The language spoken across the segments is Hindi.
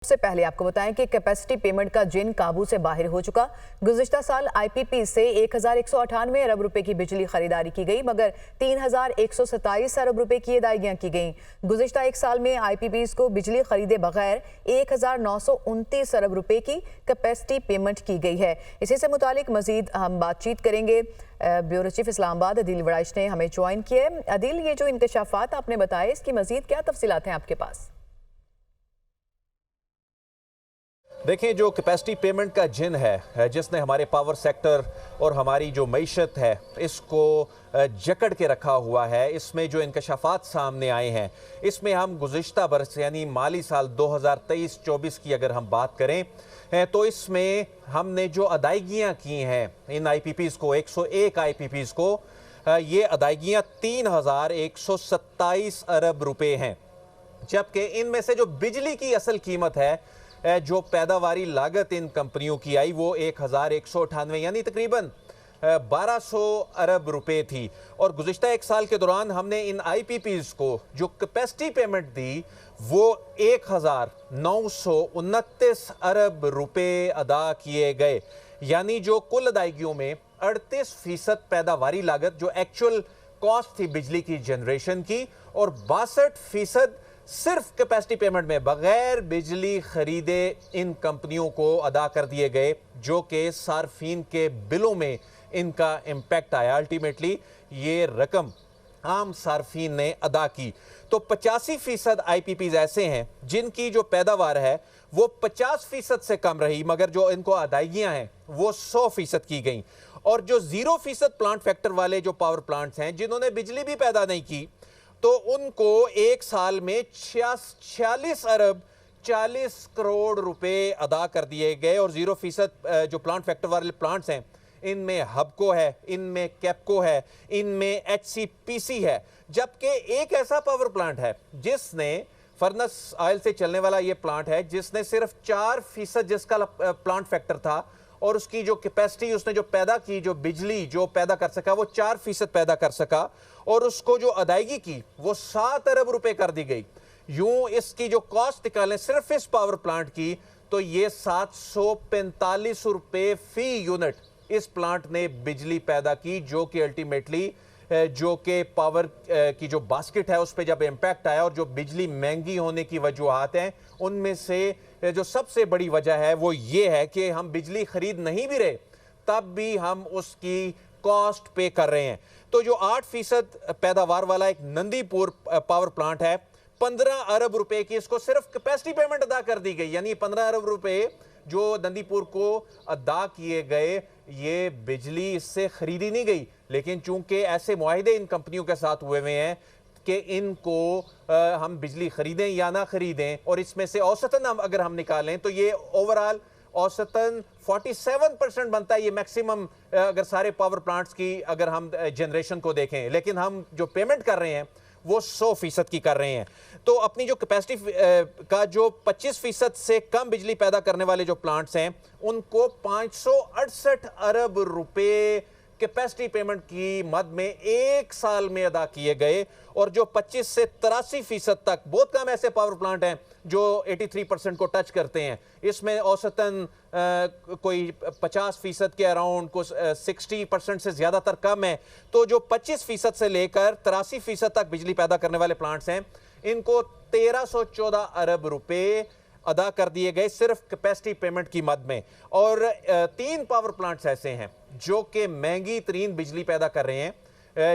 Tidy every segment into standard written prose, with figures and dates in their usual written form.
सबसे पहले आपको बताएं कि कैपेसिटी पेमेंट का जिन काबू से बाहर हो चुका। गुज़िश्ता साल आईपीपी से 1198 अरब रुपए की बिजली खरीदारी की गई, मगर 3127 अरब रुपए की अदायगियां की गईं। गुज़िश्ता एक साल में आईपीपी को बिजली खरीदे बगैर 1929 अरब रुपए की कैपेसिटी पेमेंट की गई है। इसी से मुतालिक मजीद हम बातचीत करेंगे। ब्यूरो चीफ इस्लामाबाद अदील वड़ाइश ने हमें ज्वाइन किया है। अदील, ये जो इंकशाफात आपने बताए, इसकी मजीद क्या तफसीलात हैं आपके पास? देखें, जो कैपेसिटी पेमेंट का जिन है जिसने हमारे पावर सेक्टर और हमारी जो मईशत है इसको जकड़ के रखा हुआ है, इसमें जो इंकशाफात सामने आए हैं, इसमें हम गुज़िश्ता बरस यानी माली साल 2023-24 की अगर हम बात करें तो इसमें हमने जो अदायगियाँ की हैं इन आईपीपीज़ को, 101 आईपीपीज़ को, ये अदायगियाँ 3127 अरब रुपए हैं। जबकि इनमें से जो बिजली की असल कीमत है, जो पैदावारी लागत इन कंपनियों की आई, वो 1198 यानी तकरीबन 1200 अरब रुपए थी। और गुज़िश्ता एक साल के दौरान हमने इन आईपीपीज़ को जो कैपेसिटी पेमेंट दी वो 1929 अरब रुपए अदा किए गए। यानी जो कुल अदायगियों में 38% पैदावारी लागत जो एक्चुअल कॉस्ट थी बिजली की जनरेशन की, और 62% सिर्फ कैपेसिटी पेमेंट में बगैर बिजली खरीदे इन कंपनियों को अदा कर दिए गए, जो कि सार्फिन के बिलों में इनका इम्पैक्ट आया। अल्टीमेटली ये रकम आम सार्फिन ने अदा की। तो 85% आईपीपीज़ ऐसे हैं जिनकी जो पैदावार है वो 50% से कम रही, मगर जो इनको अदायगियां हैं वो 100% की गई। और जो 0% प्लांट फैक्टर वाले जो पावर प्लांट्स हैं जिन्होंने बिजली भी पैदा नहीं की, तो उनको एक साल में 46 अरब 40 करोड़ रुपए अदा कर दिए गए। और 0% जो प्लांट फैक्टर वाले प्लांट्स हैं, इनमें हबको है, इनमें कैपको है, इनमें एचसीपीसी है। जबकि एक ऐसा पावर प्लांट है जिसने फर्नेस ऑयल से चलने वाला ये प्लांट है जिसने सिर्फ 4% जिसका प्लांट फैक्टर था, और उसकी जो कैपेसिटी उसने जो पैदा की, जो बिजली जो पैदा कर सका, वो 4% पैदा कर सका, और उसको जो अदायगी की वो 7 अरब रुपए कर दी गई। यूं इसकी जो कॉस्ट निकालें सिर्फ इस पावर प्लांट की, तो ये 745 रुपए फी यूनिट इस प्लांट ने बिजली पैदा की, जो कि अल्टीमेटली जो कि पावर की जो बास्केट है उस पर जब इम्पैक्ट आया, और जो बिजली महंगी होने की वजूहात हैं उनमें से जो सबसे बड़ी वजह है वो ये है कि हम बिजली खरीद नहीं भी रहे तब भी हम उसकी कॉस्ट पे कर रहे हैं। तो जो 8% पैदावार वाला एक नंदीपुर पावर प्लांट है, 15 अरब रुपए की इसको सिर्फ कैपेसिटी पेमेंट अदा कर दी गई। यानी 15 अरब रुपए जो नंदीपुर को अदा किए गए, ये बिजली इससे खरीदी नहीं गई, लेकिन चूंकि ऐसे मुआहिदे इन कंपनियों के साथ हुए हुए हैं कि इनको हम बिजली खरीदें या ना खरीदें, और इसमें से औसतन हम अगर हम निकालें तो ये ओवरऑल औसतन 47% बनता है। ये मैक्सिमम अगर सारे पावर प्लांट्स की अगर हम जनरेशन को देखें, लेकिन हम जो पेमेंट कर रहे हैं वो 100% की कर रहे हैं। तो अपनी जो कैपेसिटी का जो 25% से कम बिजली पैदा करने वाले जो प्लांट्स हैं, उनको 568 अरब रुपए कैपेसिटी पेमेंट की मद में एक साल में अदा किए गए। और जो 25 से 83% तक, बहुत कम ऐसे पावर प्लांट हैं जो 83% को टच करते हैं, इसमें औसतन कोई 50% के अराउंड को 60% से ज्यादातर कम है। तो जो 25% से लेकर 83% तक बिजली पैदा करने वाले प्लांट्स हैं, इनको 1314 अरब रुपए अदा कर दिए गए सिर्फ कैपेसिटी पेमेंट की मद में। और 3 पावर प्लांट्स ऐसे हैं जो कि महंगी तरीन बिजली पैदा कर रहे हैं,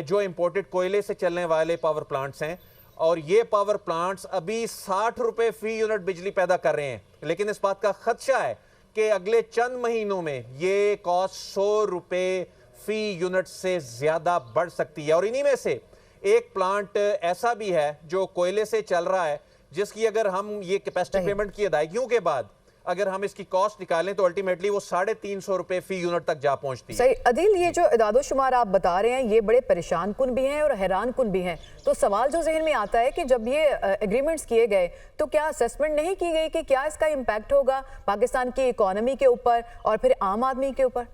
जो इंपोर्टेड कोयले से चलने वाले पावर प्लांट्स हैं, और ये पावर प्लांट्स अभी 60 रुपए फी यूनिट बिजली पैदा कर रहे हैं। लेकिन इस बात का खदशा है कि अगले चंद महीनों में ये कॉस्ट 100 रुपए फी यूनिट से ज्यादा बढ़ सकती है। और इन्हीं में से एक प्लांट ऐसा भी है जो कोयले से चल रहा है, जिसकी अगर हम ये कैपेसिटी पेमेंट की अदायगियों के बाद अगर हम इसकी कॉस्ट निकालें तो अल्टीमेटली वो 350 रुपए फी यूनिट तक जा पहुंचती है। सही अदील, ये जो इदादोशुमार आप बता रहे हैं ये बड़े परेशान कुन भी हैं और हैरान कुन भी हैं। तो सवाल जो जहन में आता है कि जब ये एग्रीमेंट्स किए गए तो क्या असेसमेंट नहीं की गई कि क्या इसका इम्पैक्ट होगा पाकिस्तान की इकोनॉमी के ऊपर और फिर आम आदमी के ऊपर?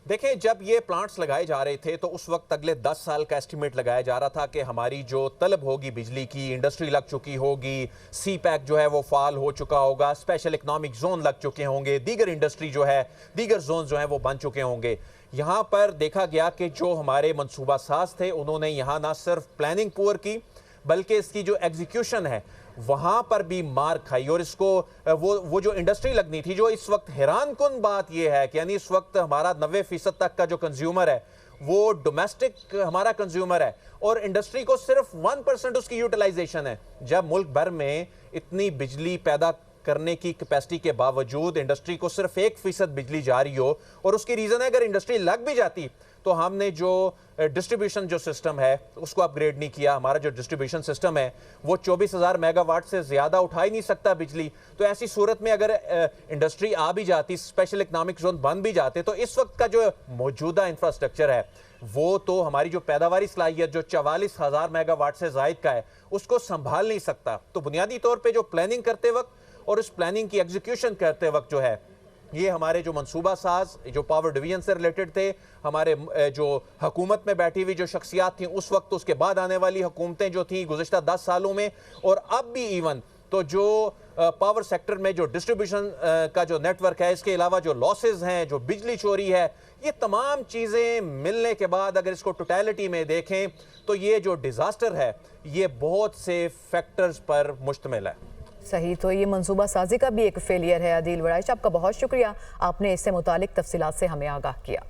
देखें, जब ये प्लांट्स लगाए जा रहे थे तो उस वक्त अगले 10 साल का एस्टिमेट लगाया जा रहा था कि हमारी जो तलब होगी बिजली की, इंडस्ट्री लग चुकी होगी, सी पैक जो है वो फाल हो चुका होगा, स्पेशल इकोनॉमिक जोन लग चुके होंगे, दीगर इंडस्ट्री जो है, दीगर जोन जो है वो बन चुके होंगे। यहाँ पर देखा गया कि जो हमारे मनसूबा साज थे उन्होंने यहाँ ना सिर्फ प्लानिंग पुअर की बल्कि इसकी जो एग्जीक्यूशन है वहां पर भी मार खाई। और इसको वो जो इंडस्ट्री लगनी थी, जो इस वक्त हैरान कुन बात यह है कि यानी इस वक्त हमारा 90% तक का जो कंज्यूमर है वो डोमेस्टिक हमारा कंज्यूमर है और इंडस्ट्री को सिर्फ 1% उसकी यूटिलाइजेशन है। जब मुल्क भर में इतनी बिजली पैदा करने की कैपेसिटी के बावजूद इंडस्ट्री को सिर्फ 1% बिजली जा रही हो, और उसकी रीजन है अगर इंडस्ट्री लग भी जाती तो हमने जो डिस्ट्रीब्यूशन जो सिस्टम है उसको अपग्रेड नहीं किया। हमारा जो डिस्ट्रीब्यूशन सिस्टम है वो 24,000 मेगावाट से ज्यादा उठा ही नहीं सकता बिजली। तो ऐसी सूरत में अगर इंडस्ट्री आ भी जाती, स्पेशल इकोनॉमिक जोन बन भी जाते, तो इस वक्त का जो मौजूदा इंफ्रास्ट्रक्चर है वो तो हमारी जो पैदावारी सलाहियत जो 44,000 मेगावाट से जायद का है उसको संभाल नहीं सकता। तो बुनियादी तौर पर जो प्लानिंग करते वक्त और उस प्लानिंग की एग्जीक्यूशन करते वक्त जो है ये हमारे जो मनसूबा साज जो पावर डिवीजन से रिलेटेड थे, हमारे जो हुकूमत में बैठी हुई जो शख्सियात थी उस वक्त, उसके बाद आने वाली हुकूमतें जो थी गुज़िश्ता 10 सालों में, और अब भी इवन तो जो पावर सेक्टर में जो डिस्ट्रीब्यूशन का जो नेटवर्क है, इसके अलावा जो लॉसेज हैं, जो बिजली चोरी है, ये तमाम चीज़ें मिलने के बाद अगर इसको टोटलिटी में देखें तो ये जो डिज़ास्टर है ये बहुत से फैक्टर्स पर मुश्तमिल है। सही, तो ये मंसूबा साजी का भी एक फेलियर है। आदिल वड़ाइच, आपका बहुत शुक्रिया, आपने इससे मुतालिक तफसीलात से हमें आगाह किया।